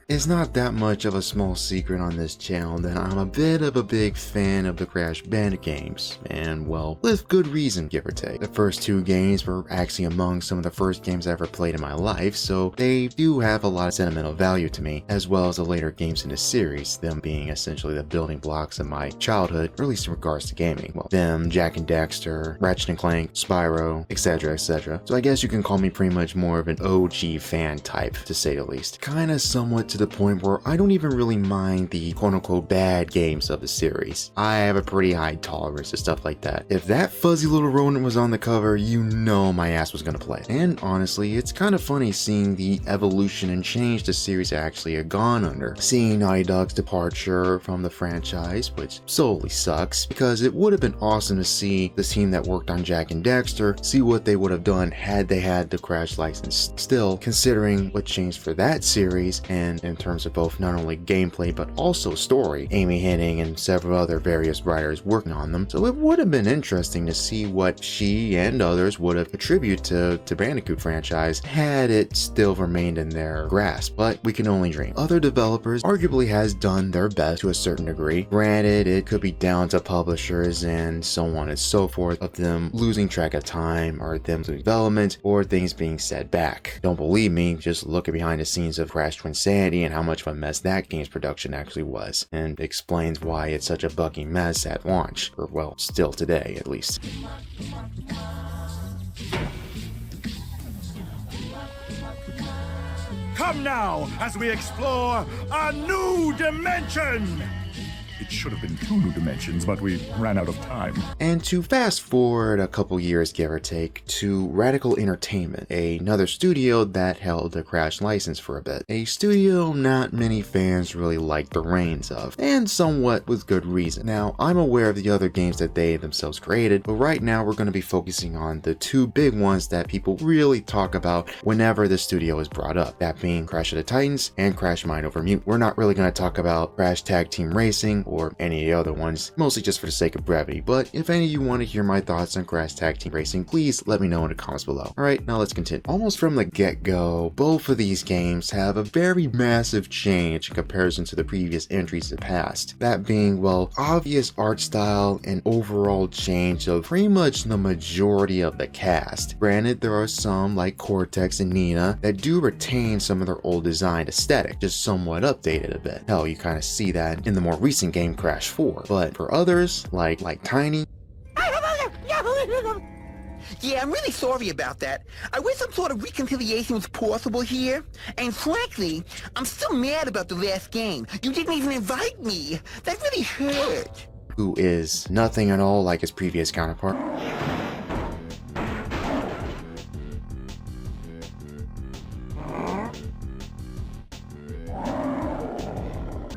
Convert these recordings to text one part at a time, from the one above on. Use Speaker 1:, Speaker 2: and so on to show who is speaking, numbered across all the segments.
Speaker 1: It's not that much of a small secret on this channel that I'm a bit of a big fan of the Crash Bandicoot games, and well, with good reason, give or take. The first two games were actually among some of the first games I ever played in my life, so they do have a lot of sentimental value to me, as well as the later games in the series, them being essentially the building blocks of my childhood, or at least in regards to gaming. Well, them, Jak and Daxter, Ratchet & Clank, Spyro, etc, etc. So I guess you can call me pretty much more of an OG fan type, to say the least. Kinda somewhat to the point where I don't even really mind the quote-unquote bad games of the series. I have a pretty high tolerance to stuff like that. If that fuzzy little rodent was on the cover, you know my ass was gonna play. And honestly, it's kind of funny seeing the evolution and change the series actually had gone under. Seeing Naughty Dog's departure from the franchise, which solely sucks, because it would have been awesome to see the team that worked on Jak and Daxter, see what they would have done had they had the Crash license still, considering what changed for that series, and in terms of both not only gameplay but also story, Amy Hennig and several other various writers working on them. So it would have been interesting to see what she and others would have attributed to Bandicoot franchise had it still remained in their grasp, but we can only dream. Other developers arguably has done their best to a certain degree. Granted, it could be down to publishers and so on and so forth of them losing track of time, or them losing development, or things being set back. Don't believe me, just look at behind the scenes of Crash Twinsanity and how much of a mess that game's production actually was, and explains why it's such a bucking mess at launch, or well, still today at least.
Speaker 2: Come now, as we explore a new dimension! It should have been 2 new dimensions, but we ran out of time.
Speaker 1: And to fast forward a couple years, give or take, to Radical Entertainment, another studio that held the Crash license for a bit. A studio not many fans really liked the reins of, and somewhat with good reason. Now, I'm aware of the other games that they themselves created, but right now we're going to be focusing on the 2 big ones that people really talk about whenever the studio is brought up, that being Crash of the Titans and Crash Mind Over Mutant. We're not really going to talk about Crash Tag Team Racing or any of the other ones, mostly just for the sake of brevity, but if any of you want to hear my thoughts on Crash Tag Team Racing, please let me know in the comments below. Alright, now let's continue. Almost from the get-go, both of these games have a very massive change in comparison to the previous entries in the past. That being, well, obvious art style and overall change of pretty much the majority of the cast. Granted, there are some, like Cortex and Nina, that do retain some of their old design aesthetic, just somewhat updated a bit. Hell, you kind of see that in the more recent game Crash 4, but for others, like Tiny...
Speaker 3: Yeah, I'm really sorry about that. I wish some sort of reconciliation was possible here. And frankly, I'm still mad about the last game. You didn't even invite me. That really hurt.
Speaker 1: Who is nothing at all like his previous counterpart.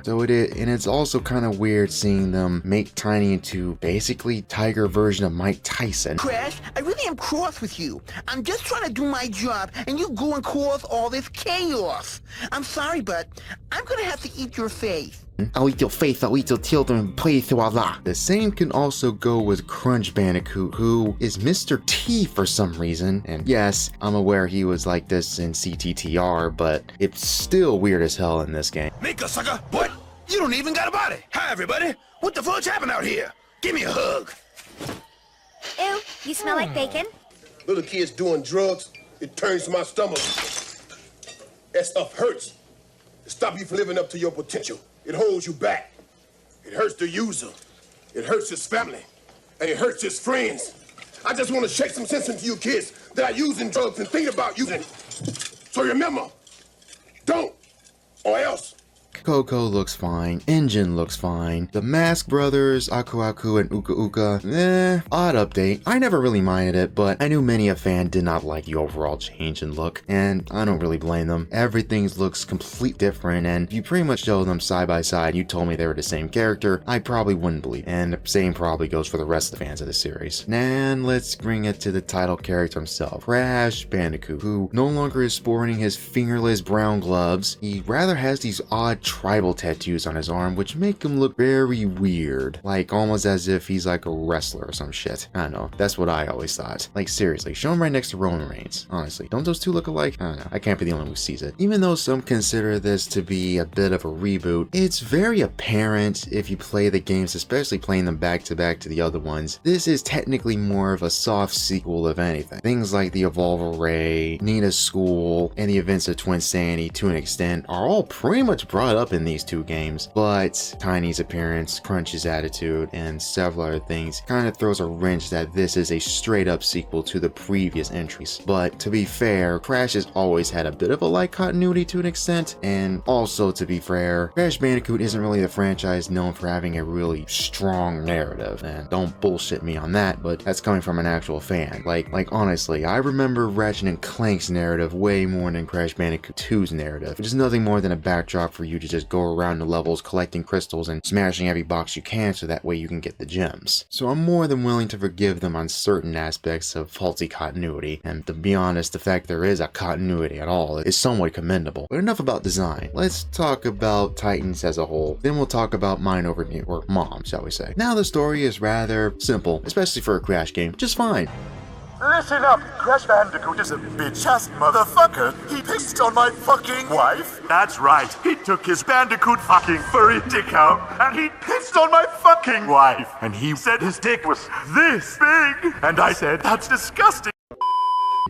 Speaker 1: So it is, and it's also kind of weird seeing them make Tiny into basically Tiger version of Mike Tyson.
Speaker 3: Crash, I really am cross with you. I'm just trying to do my job, and you go and cause all this chaos. I'm sorry, but I'm gonna have to eat your face.
Speaker 1: I'll eat your face, I'll eat your children, and pray to Allah. The same can also go with Crunch Bandicoot, who is Mr. T for some reason. And yes, I'm aware he was like this in CTTR, but it's still weird as hell in this game.
Speaker 4: Mika, sucker! What? You don't even got a body! Hi, everybody! What the fudge happened out here? Give me a hug!
Speaker 5: Ew, you smell like bacon?
Speaker 6: Little kids doing drugs, it turns my stomach. That stuff hurts. It stops you from living up to your potential. It holds you back. It hurts the user. It hurts his family. And it hurts his friends. I just want to shake some sense into you kids that are using drugs and thinking about using it. So remember, don't, or else.
Speaker 1: Coco looks fine, Engine looks fine, the Mask Brothers, Aku Aku and Uka Uka, odd update. I never really minded it, but I knew many a fan did not like the overall change in look, and I don't really blame them. Everything looks completely different, and if you pretty much show them side by side, you told me they were the same character, I probably wouldn't believe, and the same probably goes for the rest of the fans of the series. And let's bring it to the title character himself, Crash Bandicoot, who no longer is sporting his fingerless brown gloves. He rather has these odd had tribal tattoos on his arm, which make him look very weird. Like, almost as if he's like a wrestler or some shit. I don't know. That's what I always thought. Like, seriously, show him right next to Roman Reigns. Honestly, don't those two look alike? I don't know. I can't be the only one who sees it. Even though some consider this to be a bit of a reboot, it's very apparent if you play the games, especially playing them back to back to the other ones. This is technically more of a soft sequel of anything. Things like the Evolve Array, Nina's School, and the events of Twinsanity to an extent are all pretty much brought up in these two games, but Tiny's appearance, Crunch's attitude, and several other things kind of throws a wrench that this is a straight up sequel to the previous entries. But to be fair, Crash has always had a bit of a light continuity to an extent, and also to be fair, Crash Bandicoot isn't really the franchise known for having a really strong narrative, and don't bullshit me on that, but that's coming from an actual fan. Like honestly, I remember Ratchet and Clank's narrative way more than Crash Bandicoot 2's narrative, which is nothing more than a backdrop for you to just go around the levels collecting crystals and smashing every box you can so that way you can get the gems. So I'm more than willing to forgive them on certain aspects of faulty continuity, and to be honest, the fact there is a continuity at all is somewhat commendable. But enough about design. Let's talk about Titans as a whole, then we'll talk about Mind Over Mew, or Mom, shall we say. Now the story is rather simple, especially for a Crash game, just fine.
Speaker 7: Listen up, Crash Bandicoot is a bitch-ass motherfucker. He pissed on my fucking wife. That's right, he took his Bandicoot fucking furry dick out, and he pissed on my fucking wife. And he said his dick was this big, and I said, that's disgusting.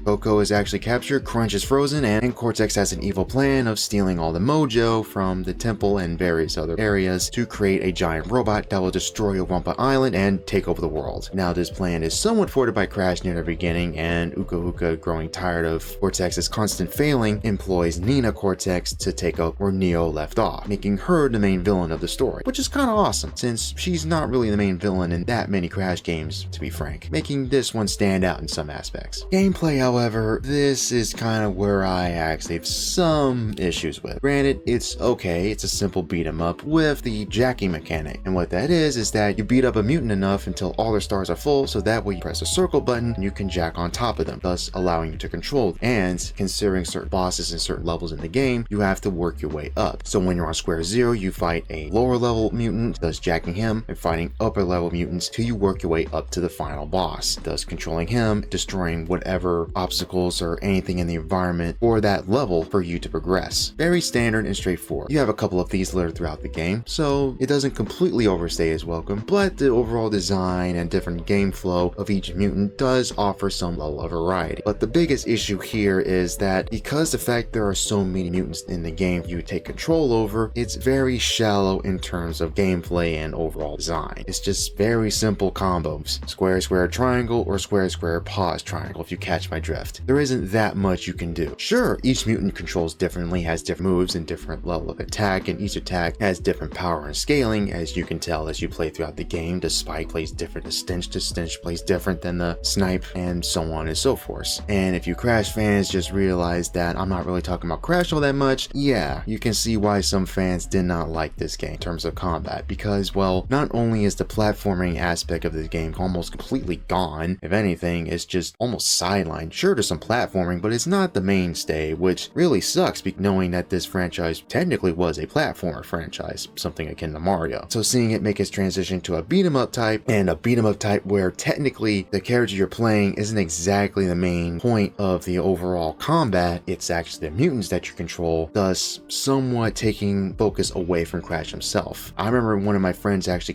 Speaker 1: Coco is actually captured, Crunch is frozen, and Cortex has an evil plan of stealing all the mojo from the temple and various other areas to create a giant robot that will destroy Wumpa Island and take over the world. Now this plan is somewhat thwarted by Crash near the beginning, and Uka Uka, growing tired of Cortex's constant failing, employs Nina Cortex to take up where Neo left off, making her the main villain of the story, which is kinda awesome, since she's not really the main villain in that many Crash games, to be frank, making this one stand out in some aspects. Gameplay, however, this is kind of where I actually have some issues with. Granted, it's okay, it's a simple beat 'em up with the jacking mechanic, and what that is that you beat up a mutant enough until all their stars are full, so that way you press a circle button and you can jack on top of them, thus allowing you to control them. And considering certain bosses and certain levels in the game, you have to work your way up. So when you're on square 0, you fight a lower level mutant, thus jacking him, and fighting upper level mutants till you work your way up to the final boss, thus controlling him, destroying whatever obstacles or anything in the environment for that level for you to progress. Very standard and straightforward. You have a couple of these littered throughout the game, so it doesn't completely overstay its welcome, but the overall design and different game flow of each mutant does offer some level of variety. But the biggest issue here is that because the fact there are so many mutants in the game you take control over, it's very shallow in terms of gameplay and overall design. It's just very simple combos. Square, square, triangle, or square, square, pause, triangle, if you catch my drift. There isn't that much you can do. Sure, each mutant controls differently, has different moves and different level of attack, and each attack has different power and scaling, as you can tell as you play throughout the game. The Spike plays different, the Stench plays different than the Snipe, and so on and so forth. And if you Crash fans just realize that I'm not really talking about Crash all that much, yeah, you can see why some fans did not like this game in terms of combat, because, well, not only is the platforming aspect of the game almost completely gone, if anything, it's just almost sidelined. Sure, there's some platforming, but it's not the mainstay, which really sucks knowing that this franchise technically was a platformer franchise, something akin to Mario. So seeing it make its transition to a beat 'em up type, and a beat 'em up type where technically the character you're playing isn't exactly the main point of the overall combat, it's actually the mutants that you control, thus somewhat taking focus away from Crash himself. I remember one of my friends actually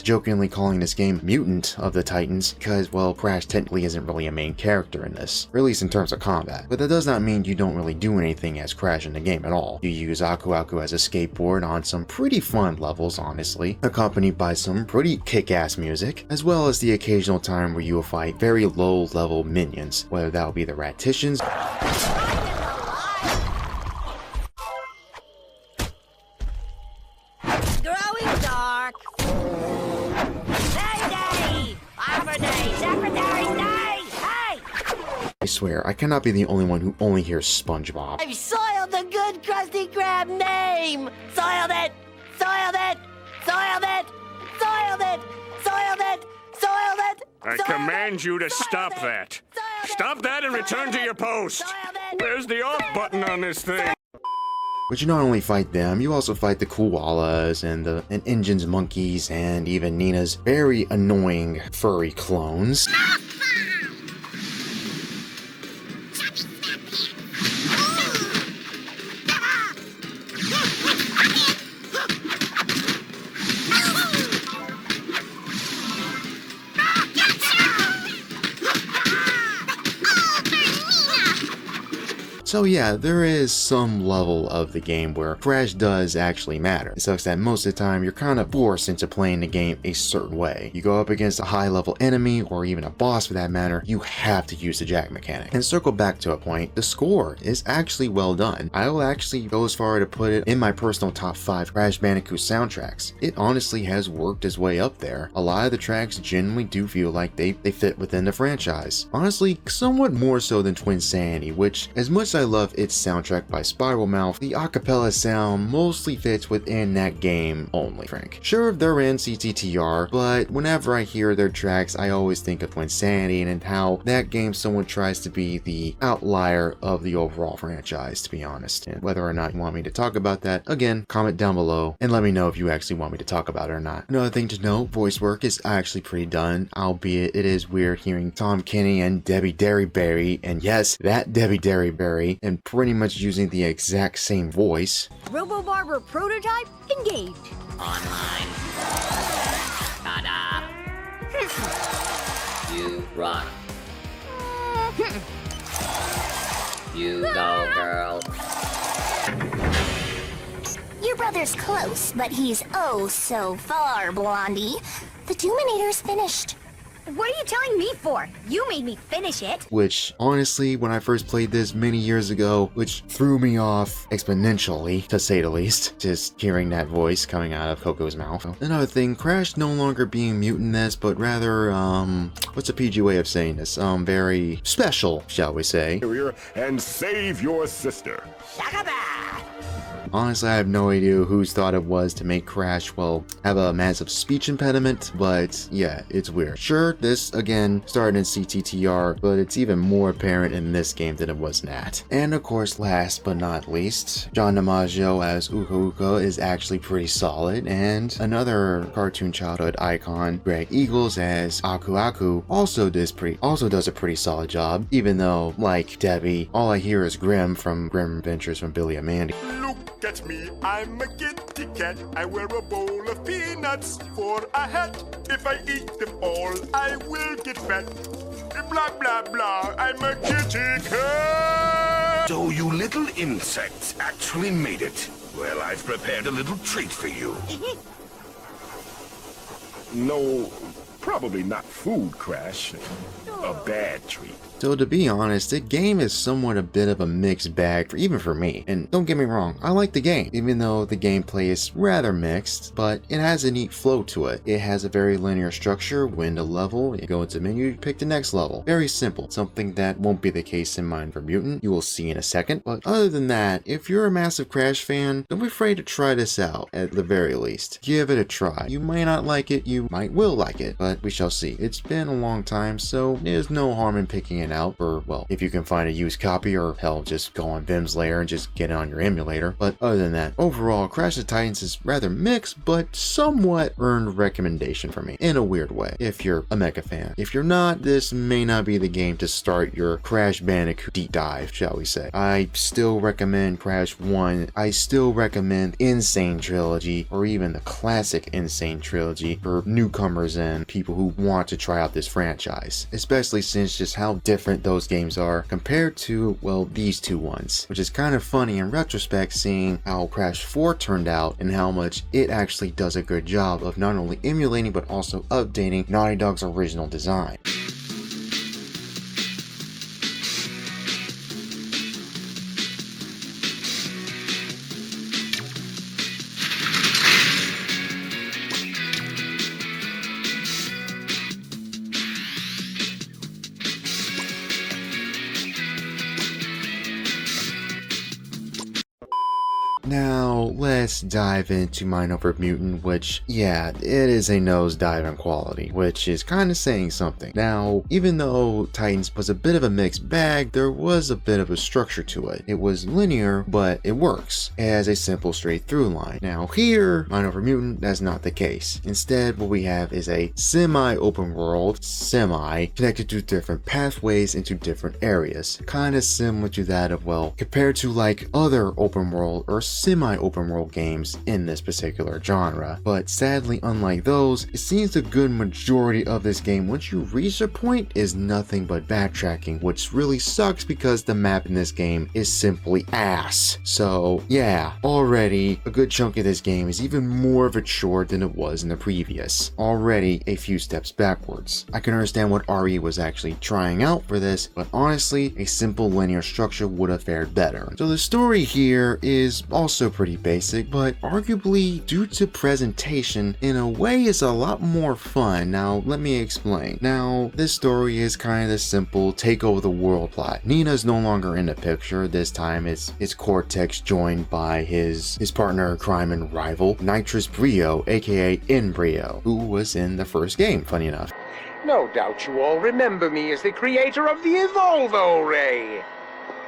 Speaker 1: jokingly calling this game Mutant of the Titans, because, well, Crash technically isn't really a main character in this, or at least in terms of combat. But that does not mean you don't really do anything as Crash in the game at all. You use Aku Aku as a skateboard on some pretty fun levels, honestly, accompanied by some pretty kick-ass music, as well as the occasional time where you will fight very low-level minions, whether that will be the Ratitians,
Speaker 5: Growing dark. Day, Arbor Day, Secretary's Day. Hey!
Speaker 1: I swear, I cannot be the only one who only hears SpongeBob.
Speaker 5: I've soiled the good Krusty Krab name. Soiled it. Soiled it. Soiled it. Soiled it. Soiled it. Soiled it.
Speaker 8: I command you to stop that. Stop that and return to your post. Where's the off button on this thing?
Speaker 1: But you not only fight them, you also fight the koalas and Injun's monkeys and even Nina's very annoying furry clones. So yeah, there is some level of the game where Crash does actually matter. It sucks that most of the time you're kind of forced into playing the game a certain way. You go up against a high level enemy, or even a boss for that matter, you have to use the jack mechanic. And circle back to a point, the score is actually well done. I will actually go as far to put it in my personal top 5 Crash Bandicoot soundtracks. It honestly has worked its way up there. A lot of the tracks genuinely do feel like they fit within the franchise. Honestly, somewhat more so than Twinsanity, which, as much as I love its soundtrack by Spiral Mouth, the acapella sound mostly fits within that game only, Frank. Sure, they're in CTTR, but whenever I hear their tracks, I always think of Twinsanity and how that game somewhat tries to be the outlier of the overall franchise, to be honest. And whether or not you want me to talk about that, again, comment down below and let me know if you actually want me to talk about it or not. Another thing to note, voice work is actually pretty done, albeit it is weird hearing Tom Kenny and Debbie Derryberry, and yes, that Debbie Derryberry, and pretty much using the exact same voice.
Speaker 9: Robo Barber prototype engaged.
Speaker 10: Online. Ta-da. You rock. You go, girl.
Speaker 11: Your brother's close, but he's oh so far, Blondie. The Doominator's finished.
Speaker 9: What are you telling me for? You made me finish it.
Speaker 1: Which, honestly, when I first played this many years ago, which threw me off exponentially, to say the least, just hearing that voice coming out of Coco's mouth. Another thing, Crash no longer being mute in this, but rather, what's a PG way of saying this? Very special, shall we say.
Speaker 2: And save your sister.
Speaker 1: Honestly, I have no idea whose thought it was to make Crash, well, have a massive speech impediment, but yeah, it's weird. Sure, this, again, started in CTTR, but it's even more apparent in this game than it was in that. And of course, last but not least, John DiMaggio as Uka Uka is actually pretty solid, and another cartoon childhood icon, Greg Eagles as Aku Aku, also does a pretty solid job, even though, like Debbie, all I hear is Grim from Grim Adventures from Billy and Mandy.
Speaker 7: Look at me, I'm a kitty cat. I wear a bowl of peanuts for a hat. If I eat them all, I will get fat. Blah, blah, blah, I'm a kitty cat.
Speaker 4: So you little insects actually made it. Well, I've prepared a little treat for you.
Speaker 2: No, probably not food, Crash. A bad treat.
Speaker 1: So to be honest, the game is somewhat a bit of a mixed bag, even for me. And don't get me wrong, I like the game, even though the gameplay is rather mixed, but it has a neat flow to it. It has a very linear structure. Win a level, you go into menu, you pick the next level. Very simple, something that won't be the case in Mind for Mutant, you will see in a second. But other than that, if you're a massive Crash fan, don't be afraid to try this out, at the very least. Give it a try. You may not like it, you might will like it, but we shall see. It's been a long time, so there's no harm in picking it out for, well, if you can find a used copy, or hell, just go on Vim's Lair and just get it on your emulator. But other than that, overall, Crash of Titans is rather mixed, but somewhat earned recommendation for me, in a weird way, if you're a Mecha fan. If you're not, this may not be the game to start your Crash Bandicoot deep dive, shall we say. I still recommend Crash 1, I still recommend Insane Trilogy, or even the classic Insane Trilogy for newcomers and people who want to try out this franchise, especially since just how different those games are compared to, well, these two ones, which is kind of funny in retrospect, seeing how Crash 4 turned out and how much it actually does a good job of not only emulating but also updating Naughty Dog's original design. Now, let's dive into Mind Over Mutant, which, yeah, it is a nosedive in quality, which is kind of saying something. Now, even though Titans was a bit of a mixed bag, there was a bit of a structure to it. It was linear, but it works. It has a simple straight through line. Now here, Mind Over Mutant, that's not the case. Instead, what we have is a semi-open world, connected to different pathways into different areas. Kind of similar to that of, well, compared to like other open world or semi-open world games in this particular genre. But sadly, unlike those, it seems the good majority of this game, once you reach a point, is nothing but backtracking, which really sucks because the map in this game is simply ass. So yeah, already a good chunk of this game is even more of a chore than it was in the previous. Already a few steps backwards. I can understand what RE was actually trying out for this, but honestly, a simple linear structure would have fared better. So the story here is also pretty basic, but arguably due to presentation, in a way is a lot more fun. Now let me explain. Now this story is kind of simple take over the world plot. Nina's no longer in the picture. This time it's Cortex joined by his partner crime and rival Nitrous Brio, aka Inbrio, who was in the first game, funny enough.
Speaker 12: No doubt you all remember me as the creator of the Evolvo Ray.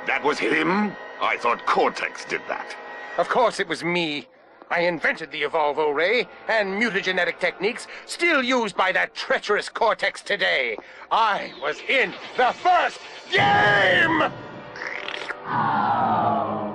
Speaker 2: That was him? I thought Cortex did that.
Speaker 12: Of course it was me. I invented the Evolvo Ray and mutagenetic techniques still used by that treacherous Cortex today. I was in the first game!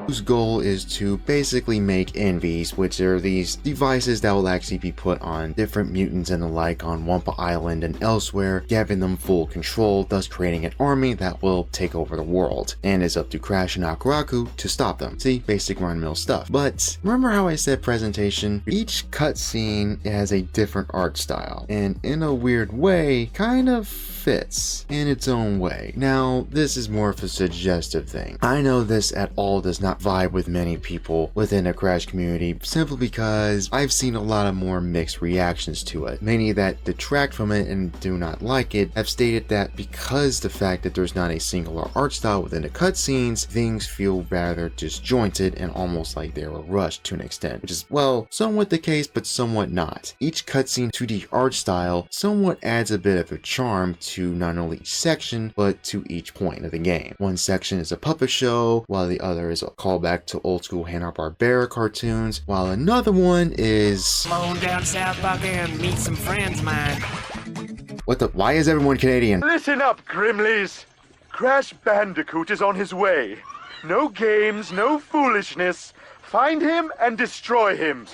Speaker 1: Whose goal is to basically make envies, which are these devices that will actually be put on different mutants and the like on Wampa Island and elsewhere, giving them full control, thus creating an army that will take over the world. And it's up to Crash and Akuraku to stop them. See, basic run-of-the-mill stuff. But remember how I said presentation? Each cutscene has a different art style, and in a weird way, kind of fits in its own way. Now, this is more of a suggestive thing. I know this at all does not vibe with many people within the Crash community, simply because I've seen a lot of more mixed reactions to it. Many that detract from it and do not like it have stated that because the fact that there's not a singular art style within the cutscenes, things feel rather disjointed and almost like they were rushed to an extent, which is, well, somewhat the case, but somewhat not. Each cutscene 2D art style somewhat adds a bit of a charm to not only each section, but to each point of the game. One section is a puppet show, while the other is a callback to old school Hanna-Barbera cartoons, while another one is
Speaker 13: Flown down South Buck and meet some friends, man.
Speaker 1: What the? Why is everyone Canadian?
Speaker 7: Listen up, Grimleys. Crash Bandicoot is on his way. No games, no foolishness. Find him and destroy him.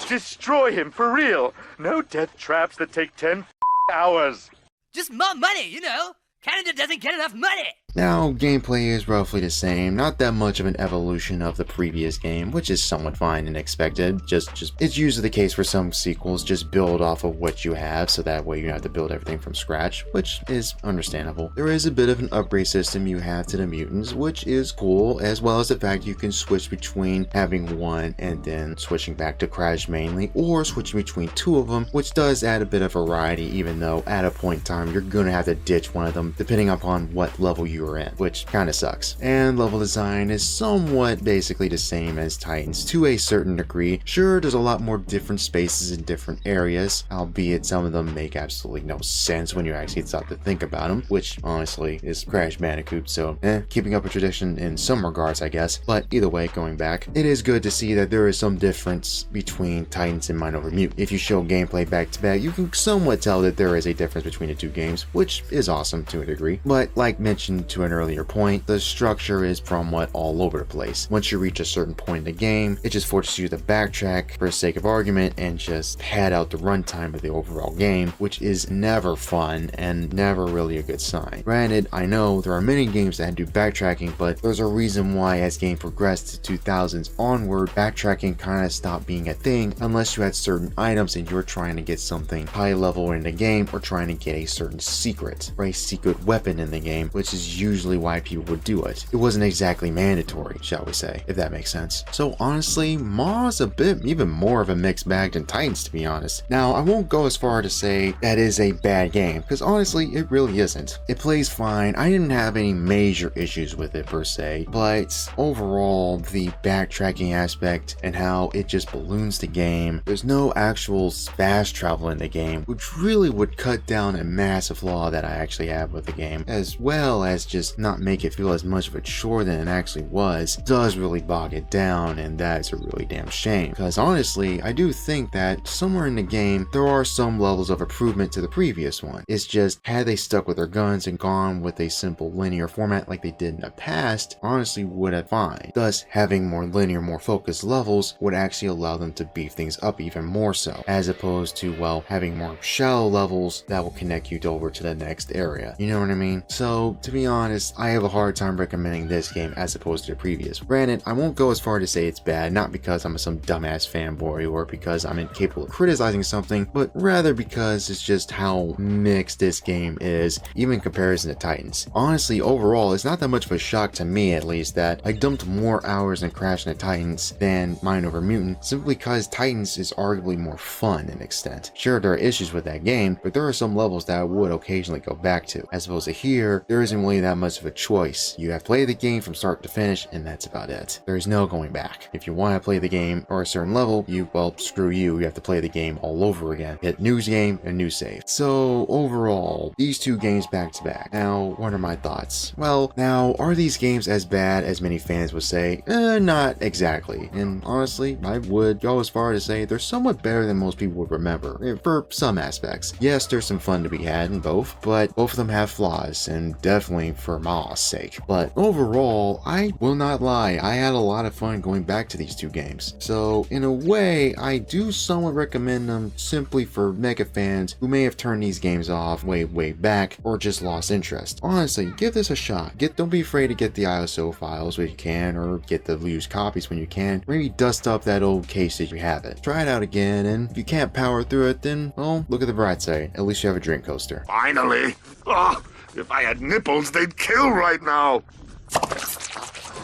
Speaker 7: Destroy him, for real. No death traps that take 10 hours.
Speaker 13: Just more money, you know. Canada doesn't get enough money.
Speaker 1: Now, gameplay is roughly the same, not that much of an evolution of the previous game, which is somewhat fine and expected. It's usually the case for some sequels, just build off of what you have, so that way you don't have to build everything from scratch, which is understandable. There is a bit of an upgrade system you have to the mutants, which is cool, as well as the fact you can switch between having one and then switching back to Crash mainly, or switching between two of them, which does add a bit of variety, even though at a point in time you're gonna have to ditch one of them depending upon what level you are in, which kind of sucks. And level design is somewhat basically the same as Titans to a certain degree. Sure, there's a lot more different spaces in different areas, albeit some of them make absolutely no sense when you actually stop to think about them, which honestly is Crash Bandicoot, so keeping up a tradition in some regards, I guess. But either way, going back, it is good to see that there is some difference between Titans and Mind Over Mutant. If you show gameplay back to back, you can somewhat tell that there is a difference between the two games, which is awesome to a degree. But like mentioned to an earlier point, the structure is somewhat all over the place. Once you reach a certain point in the game, it just forces you to backtrack for the sake of argument and just pad out the runtime of the overall game, which is never fun and never really a good sign. Granted, I know there are many games that do backtracking, but there's a reason why as game progressed to 2000s onward, backtracking kind of stopped being a thing unless you had certain items and you're trying to get something high level in the game or trying to get a certain secret or a secret weapon in the game, which is is usually why people would do it. It wasn't exactly mandatory, shall we say, if that makes sense. So honestly, Maw's a bit even more of a mixed bag than Titans, to be honest. Now, I won't go as far to say that is a bad game, because honestly, it really isn't. It plays fine. I didn't have any major issues with it per se, but overall, the backtracking aspect and how it just balloons the game, there's no actual fast travel in the game, which really would cut down a massive flaw that I actually have with the game, as well as just not make it feel as much of a chore than it actually was, does really bog it down, and that's a really damn shame. Because honestly, I do think that somewhere in the game, there are some levels of improvement to the previous one. It's just, had they stuck with their guns and gone with a simple linear format like they did in the past, honestly would have fine. Thus, having more linear, more focused levels would actually allow them to beef things up even more so, as opposed to, well, having more shallow levels that will connect you over to the next area. You know what I mean? So, to be honest, I have a hard time recommending this game as opposed to the previous. Granted, I won't go as far to say it's bad, not because I'm some dumbass fanboy or because I'm incapable of criticizing something, but rather because it's just how mixed this game is, even in comparison to Titans. Honestly, overall, it's not that much of a shock to me, at least, that I dumped more hours in Crash into Titans than Mind Over Mutant, simply because Titans is arguably more fun in extent. Sure, there are issues with that game, but there are some levels that I would occasionally go back to, as opposed to here, there isn't really that much of a choice. You have to play the game from start to finish, and that's about it. There is no going back. If you want to play the game or a certain level, well, screw you, you have to play the game all over again. Hit new game and new save. So overall, these two games back to back. Now, what are my thoughts? Well, now, are these games as bad as many fans would say? Not exactly. And honestly, I would go as far as to say they're somewhat better than most people would remember, for some aspects. Yes, there's some fun to be had in both, but both of them have flaws, and definitely for Maw's sake. But overall, I will not lie, I had a lot of fun going back to these two games. So in a way, I do somewhat recommend them simply for mega fans who may have turned these games off way back or just lost interest. Honestly, give this a shot. Don't be afraid to get the ISO files when you can, or get the used copies when you can. Maybe dust up that old case if you have it. Try it out again, and if you can't power through it, then, well, look at the bright side. At least you have a drink coaster.
Speaker 7: Finally! Oh, if I had nipples, they'd kill right now!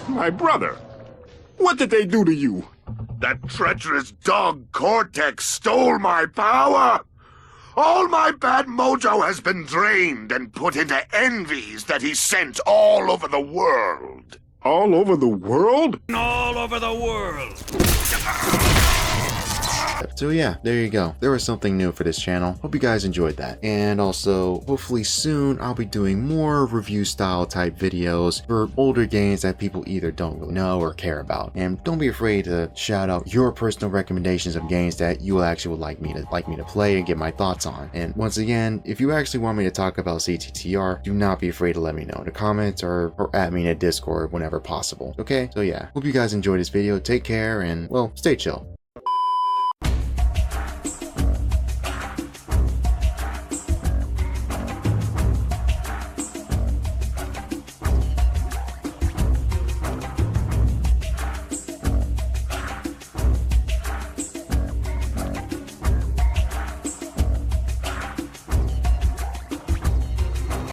Speaker 2: My brother, what did they do to you?
Speaker 7: That treacherous dog Cortex stole my power! All my bad mojo has been drained and put into envies that he sent all over the world.
Speaker 2: All over the world?
Speaker 13: All over the world.
Speaker 1: So yeah, there you go. There was something new for this channel. Hope you guys enjoyed that. And also, hopefully soon, I'll be doing more review style type videos for older games that people either don't really know or care about. And don't be afraid to shout out your personal recommendations of games that you actually would like me to play and get my thoughts on. And once again, if you actually want me to talk about CTTR, do not be afraid to let me know in the comments or at me in a Discord whenever possible. Okay? So yeah, hope you guys enjoyed this video. Take care and, well, stay chill.